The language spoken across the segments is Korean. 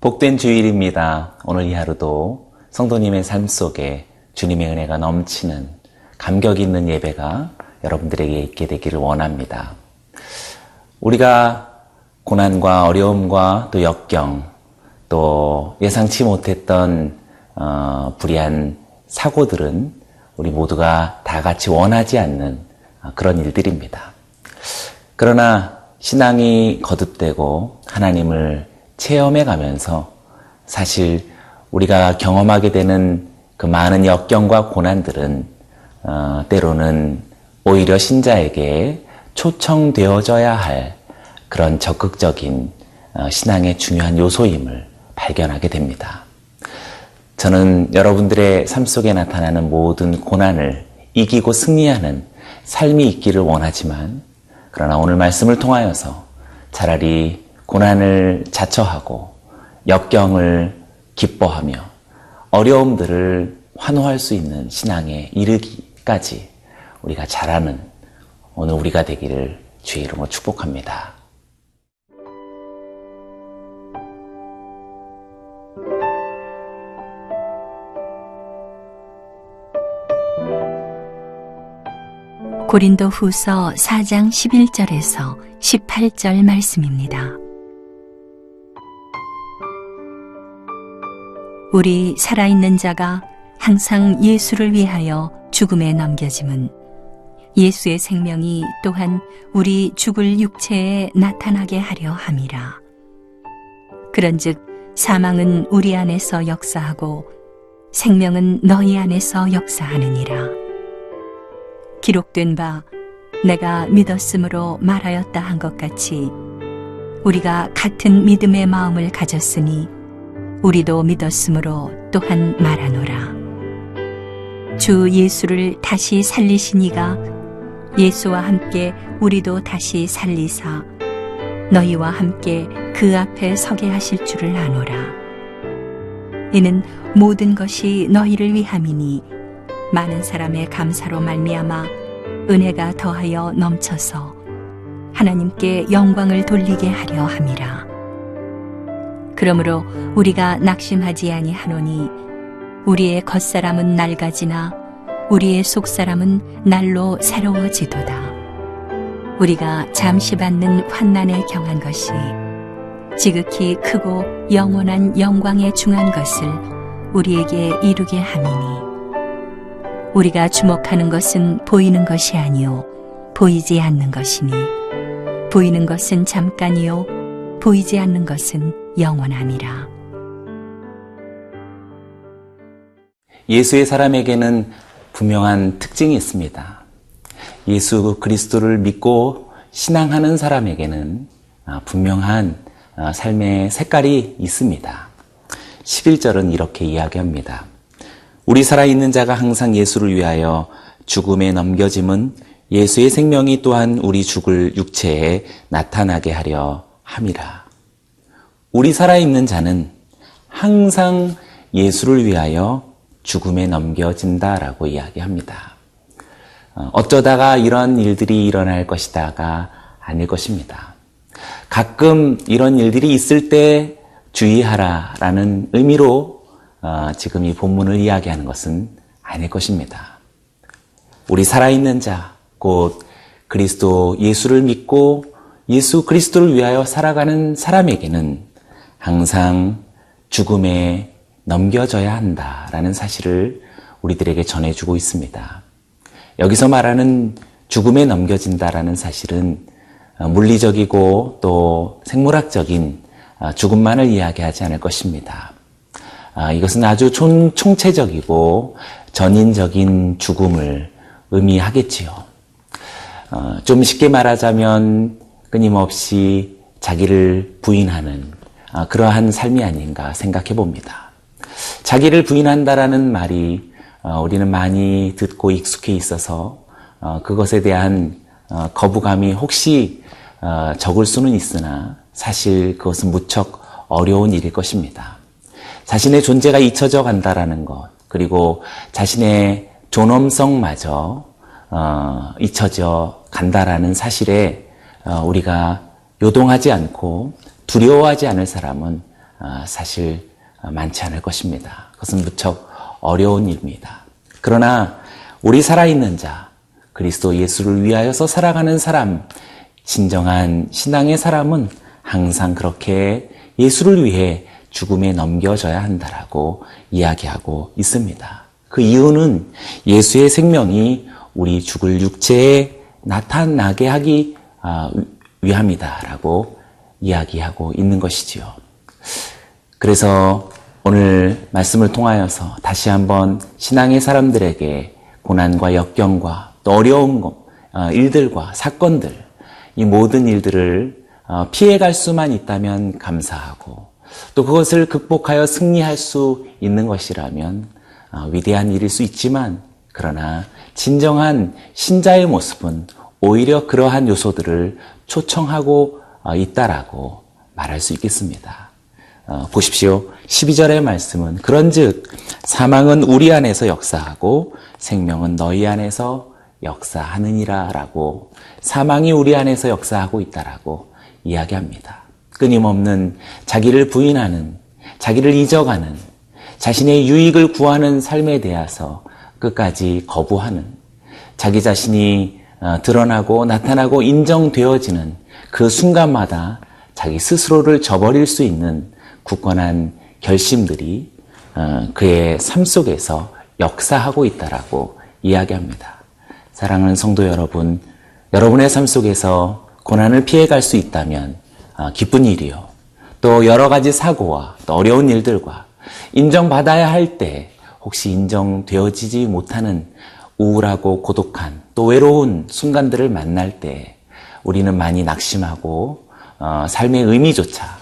복된 주일입니다. 오늘 이 하루도 성도님의 삶 속에 주님의 은혜가 넘치는 감격 있는 예배가 여러분들에게 있게 되기를 원합니다. 우리가 고난과 어려움과 또 역경, 또 예상치 못했던 불의한 사고들은 우리 모두가 다 같이 원하지 않는 그런 일들입니다. 그러나 신앙이 거듭되고 하나님을 체험해 가면서 사실 우리가 경험하게 되는 그 많은 역경과 고난들은 때로는 오히려 신자에게 초청되어져야 할 그런 적극적인 신앙의 중요한 요소임을 발견하게 됩니다. 저는 여러분들의 삶 속에 나타나는 모든 고난을 이기고 승리하는 삶이 있기를 원하지만, 그러나 오늘 말씀을 통하여서 차라리 고난을 자처하고 역경을 기뻐하며 어려움들을 환호할 수 있는 신앙에 이르기까지 우리가 잘하는 오늘 우리가 되기를 주의 이름으로 축복합니다. 고린도후서 4장 11절에서 18절 말씀입니다. 우리 살아있는 자가 항상 예수를 위하여 죽음에 넘겨짐은 예수의 생명이 또한 우리 죽을 육체에 나타나게 하려 함이라. 그런즉 사망은 우리 안에서 역사하고 생명은 너희 안에서 역사하느니라. 기록된 바 내가 믿었으므로 말하였다 한 것 같이 우리가 같은 믿음의 마음을 가졌으니 우리도 믿었으므로 또한 말하노라. 주 예수를 다시 살리신 이가 예수와 함께 우리도 다시 살리사 너희와 함께 그 앞에 서게 하실 줄을 아노라. 이는 모든 것이 너희를 위함이니 많은 사람의 감사로 말미암아 은혜가 더하여 넘쳐서 하나님께 영광을 돌리게 하려 함이라. 그러므로 우리가 낙심하지 아니하노니 우리의 겉사람은 낡아지나 우리의 속사람은 날로 새로워지도다. 우리가 잠시 받는 환난에 경한 것이 지극히 크고 영원한 영광에 중한 것을 우리에게 이루게 함이니 우리가 주목하는 것은 보이는 것이 아니요 보이지 않는 것이니 보이는 것은 잠깐이요 보이지 않는 것은 영원함이라. 예수의 사람에게는 분명한 특징이 있습니다. 예수 그리스도를 믿고 신앙하는 사람에게는 분명한 삶의 색깔이 있습니다. 11절은 이렇게 이야기합니다. 우리 살아있는 자가 항상 예수를 위하여 죽음에 넘겨짐은 예수의 생명이 또한 우리 죽을 육체에 나타나게 하려 함이라. 우리 살아있는 자는 항상 예수를 위하여 죽음에 넘겨진다라고 이야기합니다. 어쩌다가 이런 일들이 일어날 것이다가 아닐 것입니다. 가끔 이런 일들이 있을 때 주의하라라는 의미로 지금 이 본문을 이야기하는 것은 아닐 것입니다. 우리 살아있는 자, 곧 그리스도 예수를 믿고 예수 그리스도를 위하여 살아가는 사람에게는 항상 죽음에 넘겨져야 한다라는 사실을 우리들에게 전해주고 있습니다. 여기서 말하는 죽음에 넘겨진다라는 사실은 물리적이고 또 생물학적인 죽음만을 이야기하지 않을 것입니다. 이것은 아주 총체적이고 전인적인 죽음을 의미하겠지요. 좀 쉽게 말하자면 끊임없이 자기를 부인하는 그러한 삶이 아닌가 생각해 봅니다. 자기를 부인한다라는 말이 우리는 많이 듣고 익숙해 있어서 그것에 대한 거부감이 혹시 적을 수는 있으나 사실 그것은 무척 어려운 일일 것입니다. 자신의 존재가 잊혀져 간다라는 것, 그리고 자신의 존엄성마저 잊혀져 간다라는 사실에 우리가 요동하지 않고 두려워하지 않을 사람은 사실 많지 않을 것입니다. 그것은 무척 어려운 일입니다. 그러나 우리 살아있는 자, 그리스도 예수를 위하여서 살아가는 사람, 진정한 신앙의 사람은 항상 그렇게 예수를 위해 죽음에 넘겨져야 한다라고 이야기하고 있습니다. 그 이유는 예수의 생명이 우리 죽을 육체에 나타나게 하기 위함이다라고 이야기하고 있는 것이지요. 그래서 오늘 말씀을 통하여서 다시 한번 신앙의 사람들에게 고난과 역경과 또 어려운 일들과 사건들, 이 모든 일들을 피해갈 수만 있다면 감사하고 또 그것을 극복하여 승리할 수 있는 것이라면 위대한 일일 수 있지만, 그러나 진정한 신자의 모습은 오히려 그러한 요소들을 초청하고 있다라고 말할 수 있겠습니다. 보십시오. 12절의 말씀은 그런즉 사망은 우리 안에서 역사하고 생명은 너희 안에서 역사하느니라 라고, 사망이 우리 안에서 역사하고 있다라고 이야기합니다. 끊임없는 자기를 부인하는, 자기를 잊어가는, 자신의 유익을 구하는 삶에 대해서 끝까지 거부하는, 자기 자신이 드러나고 나타나고 인정되어지는 그 순간마다 자기 스스로를 저버릴 수 있는 굳건한 결심들이 그의 삶 속에서 역사하고 있다라고 이야기합니다. 사랑하는 성도 여러분, 여러분의 삶 속에서 고난을 피해갈 수 있다면 기쁜 일이요. 또 여러 가지 사고와 또 어려운 일들과 인정받아야 할 때 혹시 인정되어지지 못하는 우울하고 고독한 또 외로운 순간들을 만날 때 우리는 많이 낙심하고 삶의 의미조차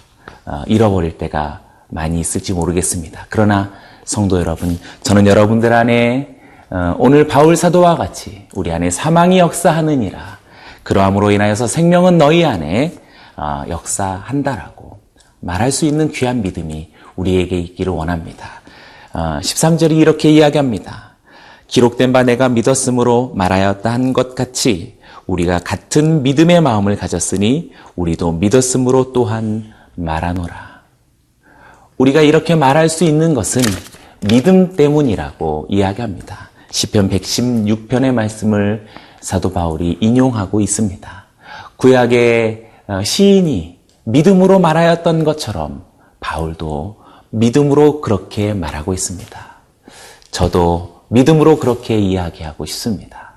잃어버릴 때가 많이 있을지 모르겠습니다. 그러나 성도 여러분, 저는 여러분들 안에 오늘 바울 사도와 같이 우리 안에 사망이 역사하느니라, 그러함으로 인하여서 생명은 너희 안에 역사한다라고 말할 수 있는 귀한 믿음이 우리에게 있기를 원합니다. 13절이 이렇게 이야기합니다. 기록된 바 내가 믿었으므로 말하였다 한 것 같이 우리가 같은 믿음의 마음을 가졌으니 우리도 믿었으므로 또한 말하노라. 우리가 이렇게 말할 수 있는 것은 믿음 때문이라고 이야기합니다. 시편 116편의 말씀을 사도 바울이 인용하고 있습니다. 구약의 시인이 믿음으로 말하였던 것처럼 바울도 믿음으로 그렇게 말하고 있습니다. 저도 믿음으로 그렇게 이야기하고 싶습니다.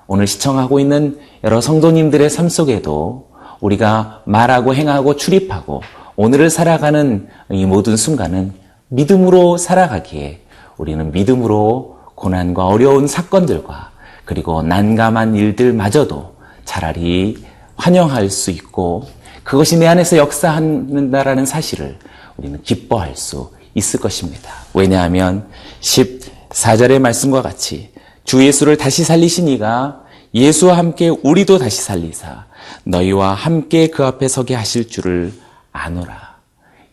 오늘 시청하고 있는 여러 성도님들의 삶 속에도 우리가 말하고 행하고 출입하고 오늘을 살아가는 이 모든 순간은 믿음으로 살아가기에 우리는 믿음으로 고난과 어려운 사건들과 그리고 난감한 일들마저도 차라리 환영할 수 있고 그것이 내 안에서 역사한다라는 사실을 우리는 기뻐할 수 있을 것입니다. 왜냐하면 14절의 말씀과 같이 주 예수를 다시 살리신 이가 예수와 함께 우리도 다시 살리사 너희와 함께 그 앞에 서게 하실 줄을 아노라.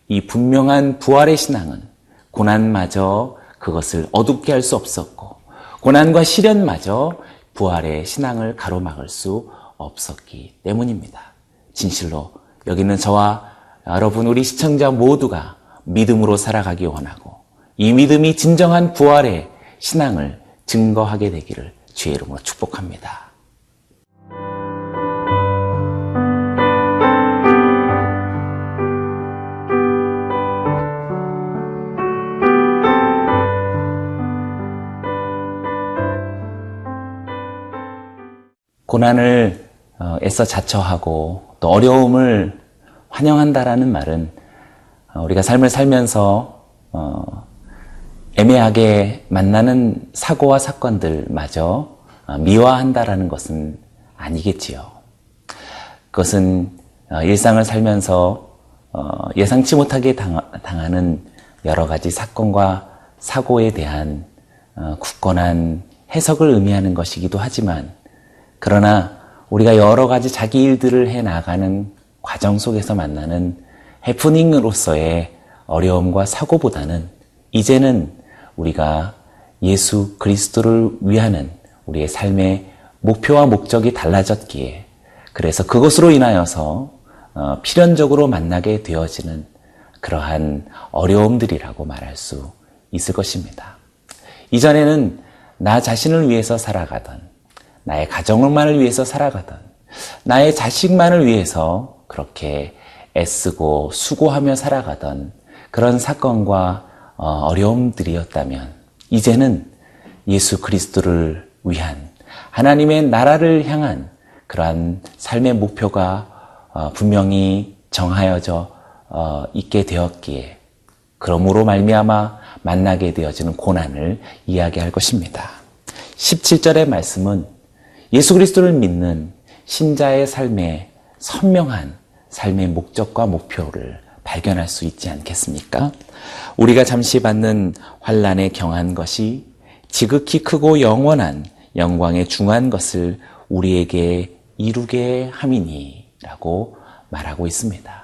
이 분명한 부활의 신앙은 고난마저 그것을 어둡게 할 수 없었고 고난과 시련마저 부활의 신앙을 가로막을 수 없었기 때문입니다. 진실로 여기는 저와 여러분 우리 시청자 모두가 믿음으로 살아가기 원하고 이 믿음이 진정한 부활의 신앙을 증거하게 되기를 주의 이름으로 축복합니다. 고난을 애써 자처하고 또 어려움을 환영한다라는 말은 우리가 삶을 살면서 애매하게 만나는 사고와 사건들마저 미화한다라는 것은 아니겠지요. 그것은 일상을 살면서 예상치 못하게 당하는 여러 가지 사건과 사고에 대한 굳건한 해석을 의미하는 것이기도 하지만, 그러나 우리가 여러 가지 자기 일들을 해나가는 과정 속에서 만나는 해프닝으로서의 어려움과 사고보다는 이제는 우리가 예수 그리스도를 위하는 우리의 삶의 목표와 목적이 달라졌기에, 그래서 그것으로 인하여서 필연적으로 만나게 되어지는 그러한 어려움들이라고 말할 수 있을 것입니다. 이전에는 나 자신을 위해서 살아가던, 나의 가정만을 위해서 살아가던, 나의 자식만을 위해서 그렇게 애쓰고 수고하며 살아가던 그런 사건과 어려움들이었다면, 이제는 예수 그리스도를 위한 하나님의 나라를 향한 그러한 삶의 목표가 분명히 정하여져 있게 되었기에, 그러므로 말미암아 만나게 되어지는 고난을 이야기할 것입니다. 17절의 말씀은 예수 그리스도를 믿는 신자의 삶에 선명한 삶의 목적과 목표를 발견할 수 있지 않겠습니까? 우리가 잠시 받는 환난에 경한 것이 지극히 크고 영원한 영광에 중한 것을 우리에게 이루게 함이니 라고 말하고 있습니다.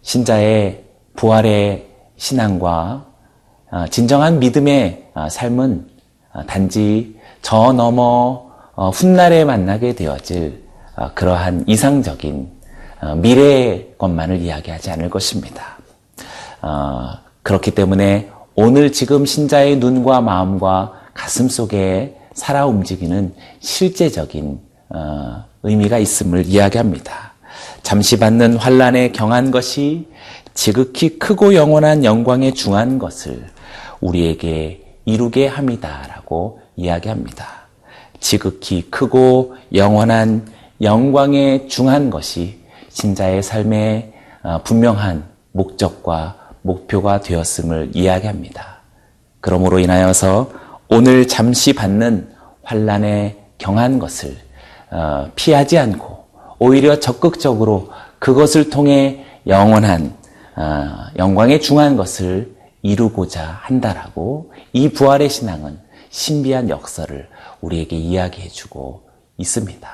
신자의 부활의 신앙과 진정한 믿음의 삶은 단지 저 너머 훗날에 만나게 되어질 그러한 이상적인 미래의 것만을 이야기하지 않을 것입니다. 그렇기 때문에 오늘 지금 신자의 눈과 마음과 가슴 속에 살아 움직이는 실제적인 의미가 있음을 이야기합니다. 잠시 받는 환난에 경한 것이 지극히 크고 영원한 영광에 중한 것을 우리에게 이루게 함이다라고 이야기합니다. 지극히 크고 영원한 영광에 중한 것이 신자의 삶의 분명한 목적과 목표가 되었음을 이야기합니다. 그러므로 인하여서 오늘 잠시 받는 환난에 경한 것을 피하지 않고 오히려 적극적으로 그것을 통해 영원한 영광에 중한 것을 이루고자 한다라고 이 부활의 신앙은 신비한 역사를 우리에게 이야기해주고 있습니다.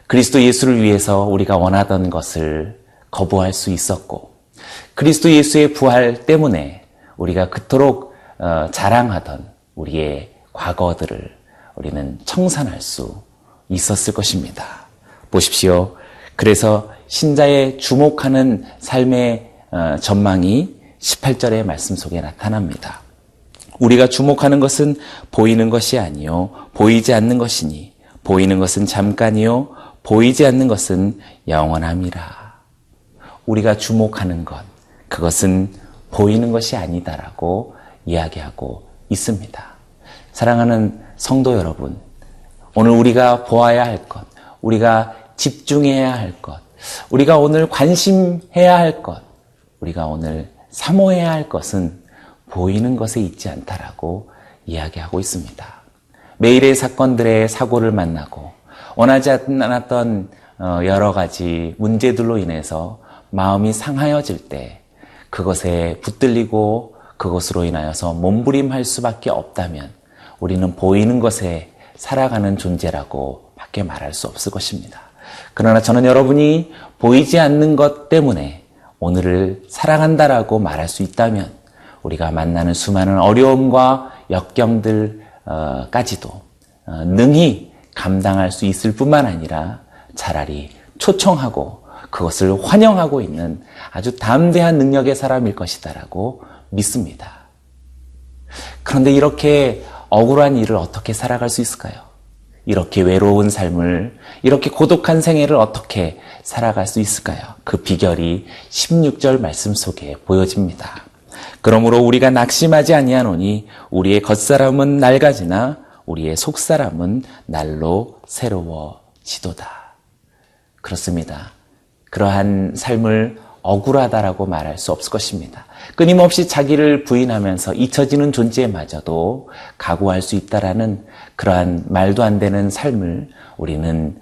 그리스도 예수를 위해서 우리가 원하던 것을 거부할 수 있었고, 그리스도 예수의 부활 때문에 우리가 그토록 자랑하던 우리의 과거들을 우리는 청산할 수 있었을 것입니다. 보십시오. 그래서 신자의 주목하는 삶의 전망이 18절의 말씀 속에 나타납니다. 우리가 주목하는 것은 보이는 것이 아니요 보이지 않는 것이니, 보이는 것은 잠깐이요 보이지 않는 것은 영원함이라. 우리가 주목하는 것, 그것은 보이는 것이 아니다라고 이야기하고 있습니다. 사랑하는 성도 여러분, 오늘 우리가 보아야 할 것, 우리가 집중해야 할 것, 우리가 오늘 관심해야 할 것, 우리가 오늘 사모해야 할 것은 보이는 것에 있지 않다라고 이야기하고 있습니다. 매일의 사건들의 사고를 만나고 원하지 않았던 여러 가지 문제들로 인해서 마음이 상하여질 때 그것에 붙들리고 그것으로 인하여서 몸부림할 수밖에 없다면 우리는 보이는 것에 살아가는 존재라고 밖에 말할 수 없을 것입니다. 그러나 저는 여러분이 보이지 않는 것 때문에 오늘을 살아간다라고 말할 수 있다면 우리가 만나는 수많은 어려움과 역경들까지도 능히 감당할 수 있을 뿐만 아니라 차라리 초청하고 그것을 환영하고 있는 아주 담대한 능력의 사람일 것이다라고 믿습니다. 그런데 이렇게 억울한 일을 어떻게 살아갈 수 있을까요? 이렇게 외로운 삶을, 이렇게 고독한 생애를 어떻게 살아갈 수 있을까요? 그 비결이 16절 말씀 속에 보여집니다. 그러므로 우리가 낙심하지 아니하노니 우리의 겉사람은 낡아지나 우리의 속사람은 날로 새로워지도다. 그렇습니다. 그러한 삶을 억울하다라고 말할 수 없을 것입니다. 끊임없이 자기를 부인하면서 잊혀지는 존재마저도 각오할 수 있다라는 그러한 말도 안 되는 삶을 우리는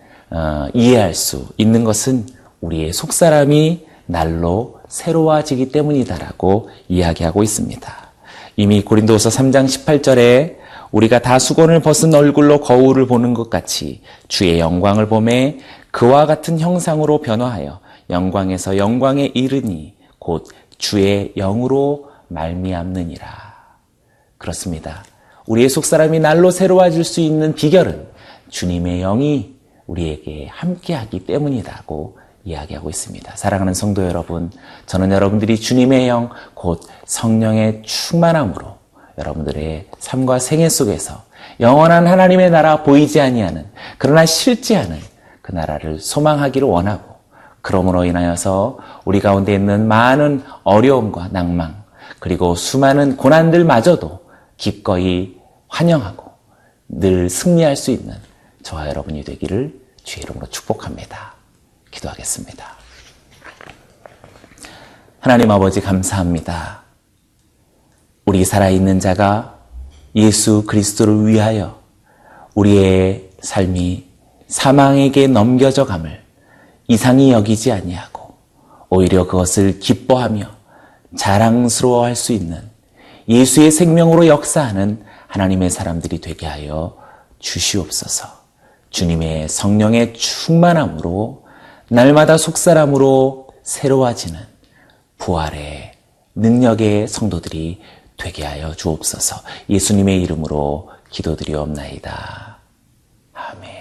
이해할 수 있는 것은 우리의 속사람이 날로 새로워지기 때문이다라고 이야기하고 있습니다. 이미 고린도후서 3장 18절에 우리가 다 수건을 벗은 얼굴로 거울을 보는 것 같이 주의 영광을 보매 그와 같은 형상으로 변화하여 영광에서 영광에 이르니 곧 주의 영으로 말미암느니라. 그렇습니다. 우리의 속사람이 날로 새로워질 수 있는 비결은 주님의 영이 우리에게 함께하기 때문이라고 이야기하고 있습니다. 사랑하는 성도 여러분, 저는 여러분들이 주님의 영, 곧 성령의 충만함으로 여러분들의 삶과 생애 속에서 영원한 하나님의 나라 보이지 아니하는, 그러나 실제하는 그 나라를 소망하기를 원하고, 그러므로 인하여서 우리 가운데 있는 많은 어려움과 낭망, 그리고 수많은 고난들마저도 기꺼이 환영하고 늘 승리할 수 있는 저와 여러분이 되기를 주의 이름으로 축복합니다. 기도하겠습니다. 하나님 아버지 감사합니다. 우리 살아있는 자가 예수 그리스도를 위하여 우리의 삶이 사망에게 넘겨져 감을 이상히 여기지 아니하고 오히려 그것을 기뻐하며 자랑스러워할 수 있는 예수의 생명으로 역사하는 하나님의 사람들이 되게 하여 주시옵소서. 주님의 성령의 충만함으로 날마다 속사람으로 새로워지는 부활의 능력의 성도들이 되게 하여 주옵소서. 예수님의 이름으로 기도드리옵나이다. 아멘.